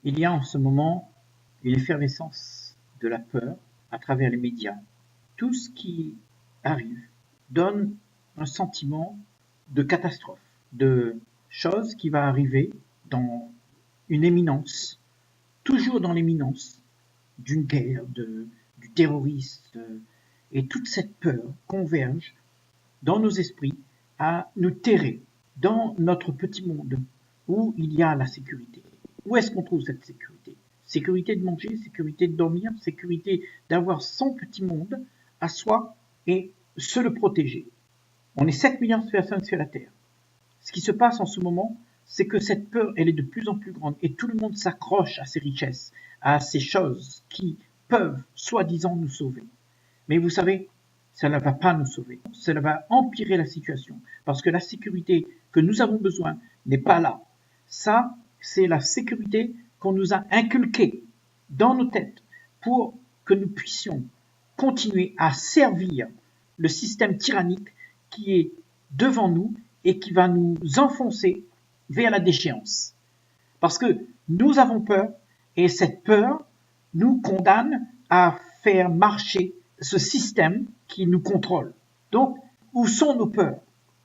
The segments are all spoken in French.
Il y a en ce moment une effervescence de la peur à travers les médias. Tout ce qui arrive donne un sentiment de catastrophe, de chose qui va arriver dans une éminence, toujours dans l'éminence d'une guerre, du terrorisme, et toute cette peur converge dans nos esprits à nous terrer dans notre petit monde où il y a la sécurité. Où est-ce qu'on trouve cette sécurité? Sécurité de manger, sécurité de dormir, sécurité d'avoir son petit monde à soi et se le protéger. On est 7 milliards de personnes sur la Terre. Ce qui se passe en ce moment, c'est que cette peur, elle est de plus en plus grande et tout le monde s'accroche à ces richesses, à ces choses qui peuvent, soi-disant, nous sauver. Mais vous savez, ça ne va pas nous sauver. Cela va empirer la situation parce que la sécurité que nous avons besoin n'est pas là. Ça, c'est la sécurité qu'on nous a inculquée dans nos têtes pour que nous puissions continuer à servir le système tyrannique qui est devant nous et qui va nous enfoncer vers la déchéance. Parce que nous avons peur et cette peur nous condamne à faire marcher ce système qui nous contrôle. Donc, où sont nos peurs?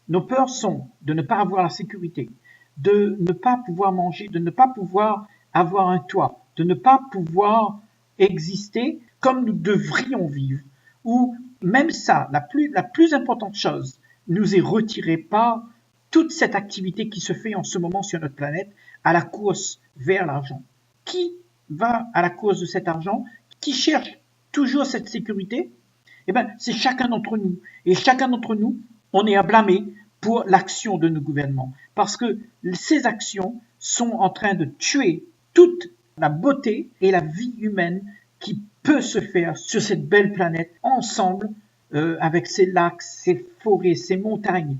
Nos peurs sont de ne pas avoir la sécurité, de ne pas pouvoir manger, de ne pas pouvoir avoir un toit, de ne pas pouvoir exister comme nous devrions vivre, ou même ça, la plus importante chose, nous est retirée par toute cette activité qui se fait en ce moment sur notre planète à la course vers l'argent. Qui va à la course de cet argent? Qui cherche toujours cette sécurité? Eh bien, c'est chacun d'entre nous. Et chacun d'entre nous, on est à blâmer pour l'action de nos gouvernements. Parce que ces actions sont en train de tuer toute la beauté et la vie humaine qui peut se faire sur cette belle planète ensemble, avec ses lacs, ses forêts, ses montagnes,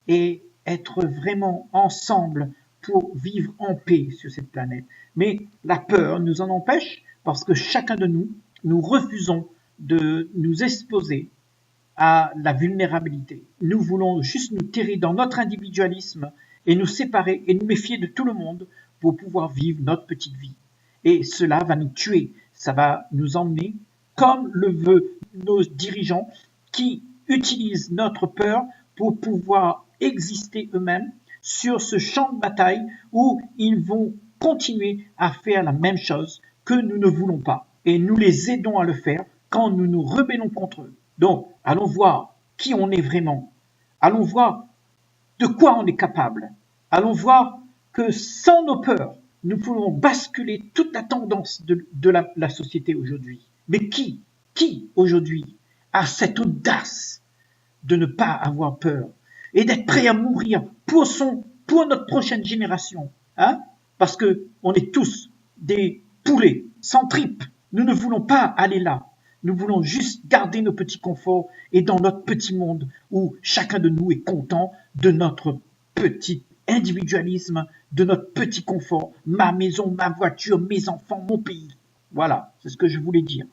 et être vraiment ensemble pour vivre en paix sur cette planète. Mais la peur nous en empêche parce que chacun de nous, nous refusons de nous exposer à la vulnérabilité. Nous voulons juste nous terrer dans notre individualisme et nous séparer et nous méfier de tout le monde pour pouvoir vivre notre petite vie. Et cela va nous tuer, ça va nous emmener, comme le veulent nos dirigeants, qui utilisent notre peur pour pouvoir exister eux-mêmes sur ce champ de bataille où ils vont continuer à faire la même chose que nous ne voulons pas. Et nous les aidons à le faire quand nous nous rebellons contre eux. Donc, allons voir qui on est vraiment. Allons voir de quoi on est capable. Allons voir que sans nos peurs, nous pouvons basculer toute la tendance de la société aujourd'hui. Mais qui aujourd'hui a cette audace de ne pas avoir peur et d'être prêt à mourir pour notre prochaine génération, hein? Parce que on est tous des poulets sans tripes. Nous ne voulons pas aller là. Nous voulons juste garder nos petits conforts et dans notre petit monde où chacun de nous est content de notre petit individualisme, de notre petit confort, ma maison, ma voiture, mes enfants, mon pays. Voilà, c'est ce que je voulais dire.